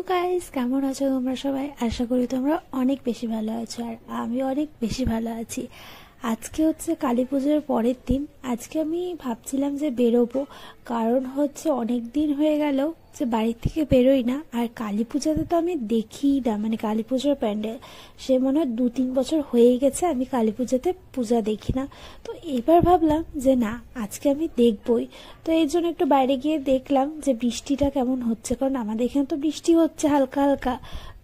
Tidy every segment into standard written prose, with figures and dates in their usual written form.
Guys, কেমন আছো তোমরা সবাই? আশা করি তোমরা অনেক বেশি ভালো আছো, আর আমি অনেক বেশি ভালো আছি। আজকে হচ্ছে কালী পুজোর পরের দিন। আজকে আমি ভাবছিলাম যে বেরোবো, কারণ হচ্ছে অনেক দিন হয়ে গেল যে বাড়ির থেকে বেরোই না। আর কালী পূজাতে তো আমি দেখিই না, মানে কালী পুজোর প্যান্ডেল সে মনে হয় 2-3 বছর হয়েই গেছে আমি কালী পুজোতে পূজা দেখি না। তো এবার ভাবলাম যে না, আজকে আমি দেখবই। তো এই জন্য একটু বাইরে গিয়ে দেখলাম যে বৃষ্টিটা কেমন হচ্ছে, কারণ আমাদের এখানে তো বৃষ্টি হচ্ছে হালকা হালকা।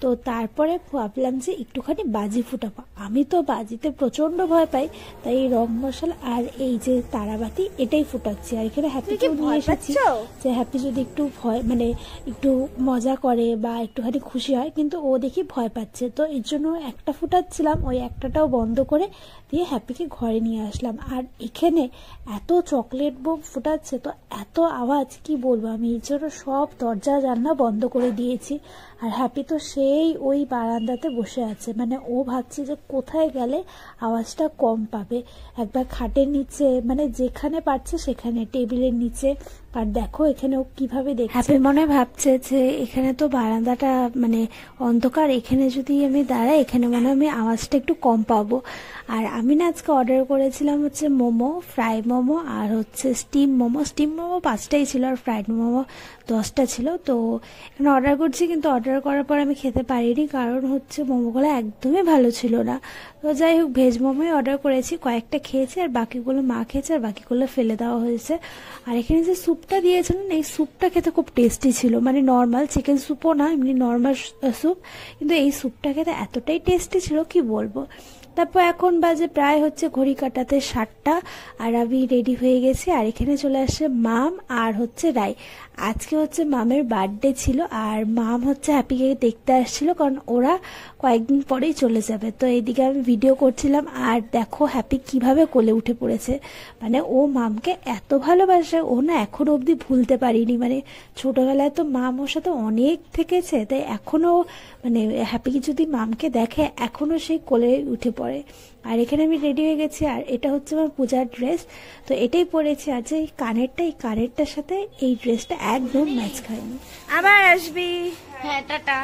তো তারপরে ভাবলাম যে একটুখানি বাজি ফুটাবো। আমি তো বাজিতে প্রচন্ড ভয় পাই, তাই এই রং মশলা আর এই যে তারাবাতি এটাই ফুটাচ্ছি। আর এখানে হ্যাপিকেও নিয়ে এসেছি যে হ্যাপি যদি একটু ভয় মানে একটু মজা করে বা একটুখানি খুশি হয়, কিন্তু ও দেখি ভয় পাচ্ছে। তো এর জন্য একটা ফুটাচ্ছিলাম, ওই একটাটাও বন্ধ করে দিয়ে হ্যাপিকে ঘরে নিয়ে আসলাম। আর এখানে এত চকলেট বোম ফুটাচ্ছে, তো এত আওয়াজ কি বলবো। আমি এর জন্য সব দরজা জানলা বন্ধ করে দিয়েছি। আর হ্যাপি তো সেই ওই বারান্দাতে বসে আছে, মানে ও ভাবছে যে কোথায় গেলে আওয়াজটা কম পাবে। একবার খাটের নিচে, মানে যেখানে পারছে সেখানে, টেবিলের নিচে। আর দেখো এখানে ও কিভাবে দেখছে। হ্যাপি মনে ভাবছে যে এখানে তো বারান্দাটা মানে অন্ধকার, এখানে যদি আমি দাঁড়াই এখানে মনে হয় আমি আওয়াজটা একটু কম পাবো। আর আমি না আজকে অর্ডার করেছিলাম হচ্ছে মোমো, ফ্রাই মোমো আর হচ্ছে স্টিম মোমো। স্টিম মোমো 5টাই ছিল আর ফ্রাইড মোমো 10টা ছিল। তো এখানে অর্ডার করছি, কিন্তু অর্ডার করার পর আমি খেতে পারিনি, কারণ হচ্ছে মোমোগুলো একদমই ভালো ছিল না। তো যাই হোক, ভেজ মোমোই অর্ডার করেছি, কয়েকটা খেয়েছি আর বাকিগুলো মা খেয়েছে আর বাকিগুলো ফেলে দেওয়া হয়েছে। আর এখানে যে স্যুপটা দিয়েছিলেন, এই স্যুপটা খেতে খুব টেস্টি ছিল, মানে নর্মাল চিকেন স্যুপও না, এমনি নর্মাল স্যুপ, কিন্তু এই স্যুপটা খেতে এতটাই টেস্টি ছিল কি বলবো। তারপর এখন বাজে প্রায় হচ্ছে ঘড়ি কাটাতে 7টা, আর আমি রেডি হয়ে গেছি। আর এখানে চলে আসে মাম আর হচ্ছে রাই। আজকে হচ্ছে মামের বার্থডে ছিল, আর মাম হচ্ছে হ্যাপিকে দেখতে আসছিল, কারণ ওরা কয়েকদিন পরেই চলে যাবে। তো এইদিকে আমি ভিডিও করছিলাম, আর দেখো হ্যাপি কিভাবে কোলে উঠে পড়েছে। মানে ও মামকে এত ভালোবাসে, ও না এখনো অবধি ভুলতে পারিনি। মানে ছোটবেলায় তো মাম ওর সাথে অনেক থেকেছে, তাই এখনো মানে হ্যাপি যদি মামকে দেখে এখনো সেই কোলে উঠে পড়ে। আর এখানে আমি রেডি হয়ে গেছি, আর এটা হচ্ছে আমার পূজার ড্রেস। তো এটাই পরেছি। আর যে এই কানেরটার সাথে এই ড্রেসটা একদম ম্যাচ খায়নি। আবার আসবি। হ্যাঁ, টাটা।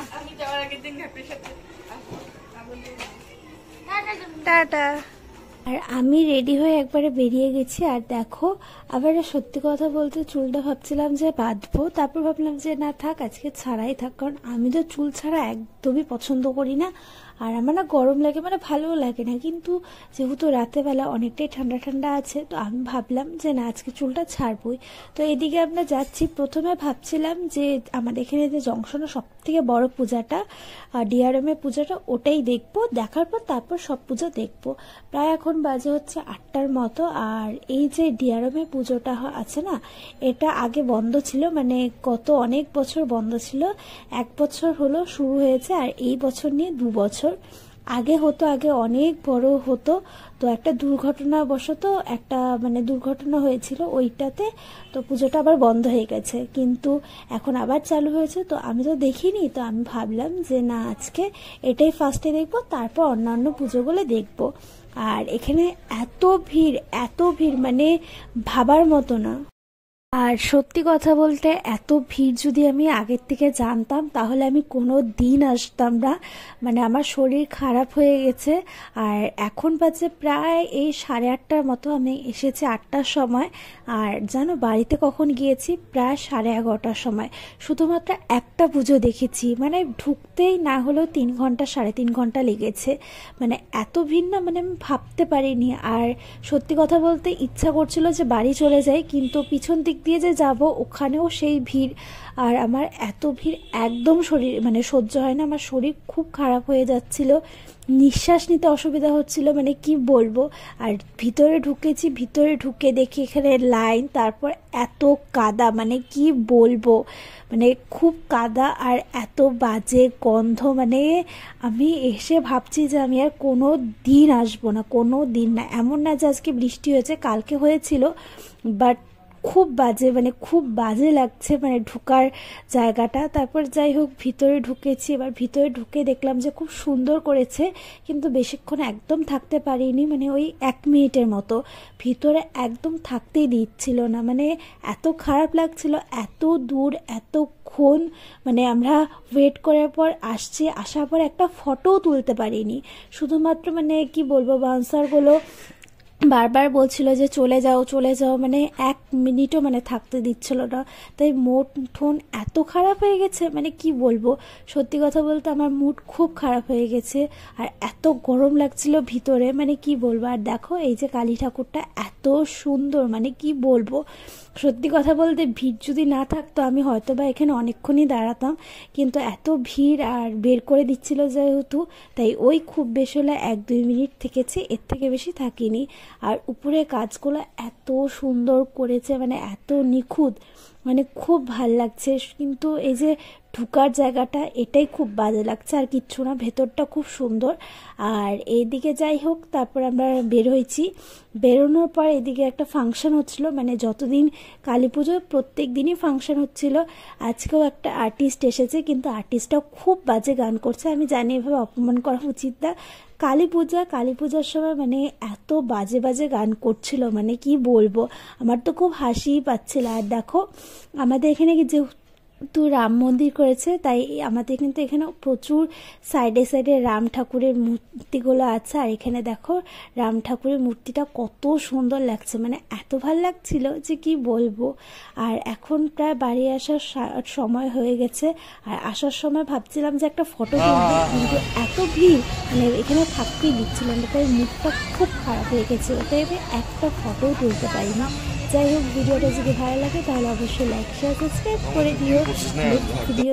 টাটা। আর আমি রেডি হয়ে একবারে বেরিয়ে গেছি। আর দেখো, আবার সত্যি কথা বলতে চুলটা ভাবছিলাম যে বাঁধবো, তারপর ভাবলাম যে না থাক, আজকে ছাড়াই থাক, কারণ আমি তো চুল ছাড়া একদমই পছন্দ করি না। আর আমার না গরম লাগে, মানে ভালোও লাগে না, কিন্তু যেহেতু রাতেবেলা অনেকটাই ঠান্ডা ঠান্ডা আছে, তো আমি ভাবলাম যে না আজকে চুলটা ছাড়বই। তো এদিকে আমরা যাচ্ছি। প্রথমে ভাবছিলাম যে আমাদের এখানে যে জংশনে সব থেকে বড় পূজাটা, ডিআরএমের পূজাটা, ওটাই দেখবো। দেখার পর তারপর সব পুজো দেখবো। প্রায় এখন বাজে হচ্ছে 8টার মতো। আর এই যে ডিআরএমের পুজোটা আছে না, এটা আগে বন্ধ ছিল, মানে গত অনেক বছর বন্ধ ছিল। 1 বছর হলো শুরু হয়েছে, আর এই বছর নিয়ে 2 বছর। আগে হতো, আগে অনেক বড় হতো। তো একটা দুর্ঘটনাবশত একটা মানে দুর্ঘটনা হয়েছিল ওইটাতে, তো পুজোটা আবার বন্ধ হয়ে গেছে, কিন্তু এখন আবার চালু হয়েছে। তো আমি তো দেখিনি, তো আমি ভাবলাম যে না আজকে এটাই ফার্স্টে দেখবো, তারপর অন্যান্য পুজোগুলো দেখবো। আর এখানে এত ভিড় মানে ভাবার মতো না। আর সত্যি কথা বলতে এত ভিড় যদি আমি আগের থেকে জানতাম তাহলে আমি কোনো দিন আসতাম না। মানে আমার শরীর খারাপ হয়ে গেছে। আর এখন বাজে প্রায় এই 8:30টার মতো, আমি এসেছি 8টার সময়। আর জানো বাড়িতে কখন গিয়েছি? প্রায় 11:30টার সময়। শুধুমাত্র একটা পুজো দেখেছি, মানে ঢুকতেই না হলেও 3 ঘন্টা 3.5 ঘন্টা লেগেছে। মানে এত ভিড় না, মানে আমি ভাবতে পারিনি। আর সত্যি কথা বলতে ইচ্ছা করছিল যে বাড়ি চলে যাই, কিন্তু পিছন দিক দিয়ে যে যাব ওখানেও সেই ভিড়। আর আমার এত ভিড় একদম শরীর মানে সহ্য হয় না, আমার শরীর খুব খারাপ হয়ে যাচ্ছিল, নিঃশ্বাস নিতে অসুবিধা হচ্ছিল, মানে কি বলবো। আর ভিতরে ঢুকেছি, ভিতরে ঢুকে দেখি এখানে লাইন, তারপর এত কাদা, মানে কি বলবো, মানে খুব কাদা আর এত বাজে গন্ধ। মানে আমি এসে ভাবছি যে আমি আর কোনো দিন আসবো না, কোনো দিন না। এমন না যে আজকে বৃষ্টি হয়েছে, কালকে হয়েছিল, বাট খুব বাজে, মানে খুব বাজে লাগছে মানে ঢোকার জায়গাটা। তারপর যাই হোক ভিতরে ঢুকেছি। এবার ভিতরে ঢুকে দেখলাম যে খুব সুন্দর করেছে, কিন্তু বেশিক্ষণ একদম থাকতে পারিনি, মানে ওই 1 মিনিটের মতো। ভিতরে একদম থাকতেই দিচ্ছিল না, মানে এত খারাপ লাগছিল, এত দূর এতক্ষণ মানে আমরা ওয়েট করার পর আসার পর একটা ফটোও তুলতে পারিনি। শুধুমাত্র মানে কি বলবো, বাউন্সারগুলো বারবার বলছিল যে চলে যাও, মানে 1 মিনিটও মানে থাকতে দিচ্ছিল না। তাই ঠোন এত খারাপ হয়ে গেছে, মানে কি বলবো, সত্যি কথা বলতে আমার মুড খুব খারাপ হয়ে গেছে। আর এত গরম লাগছিল ভিতরে, মানে কি বলবো। আর দেখো এই যে কালী ঠাকুরটা এত সুন্দর, মানে কি বলবো। সত্যি কথা বলতে ভিড় যদি না থাকতো আমি হয়তো বা এখানে অনেকক্ষণই দাঁড়াতাম, কিন্তু এত ভিড় আর বের করে দিচ্ছিল যেহেতু, তাই ওই খুব বেশি হলে 1-2 মিনিট থেকেছি, এর থেকে বেশি থাকিনি। আর উপরে কাজগুলো এত সুন্দর করেছে, মানে এত নিখুঁত, মানে খুব ভাল লাগছে। কিন্তু এই যে ঢুকার জায়গাটা এটাই খুব বাজে লাগছে, আর কিচ্ছু না, ভেতরটা খুব সুন্দর। আর এইদিকে যাই হোক তারপর আমরা বের হয়েছি। বেরোনোর পর এদিকে একটা ফাংশন হচ্ছিল, মানে যতদিন কালী পুজো প্রত্যেক দিনই ফাংশন হচ্ছিল। আজকেও একটা আর্টিস্ট এসেছে, কিন্তু আর্টিস্টটা খুব বাজে গান করছে। আমি জানি এভাবে অপমান করা উচিত না। কালী পূজার সময় মানে এত বাজে বাজে গান করছিল, মানে কি বলবো, আমার তো খুব হাসিই পাচ্ছিল। আর দেখো আমাদের এখানে যেহেতু রাম মন্দির করেছে, তাই আমাদের কিন্তু এখানে প্রচুর সাইডে সাইডে রাম ঠাকুরের মূর্তিগুলো আছে। আর এখানে দেখো রাম ঠাকুরের মূর্তিটা কত সুন্দর লাগছে, মানে এত ভাল লাগছিল যে কি বলবো। আর এখন প্রায় বাড়ি আসার সময় হয়ে গেছে। আর আসার সময় ভাবছিলাম যে একটা ফটো তুলবো, কিন্তু এত ভিড় মানে এখানে থাকতেই দিচ্ছিল না, তাই মুখটা খুব খারাপ হয়ে গেছিলো, তাই আমি একটা ফটোও তুলতে পারিনি। যাই হোক ভিডিওটা যদি ভালো লাগে তাহলে অবশ্যই লাইক শেয়ার সাবস্ক্রাইব করে দিও। ভিডিও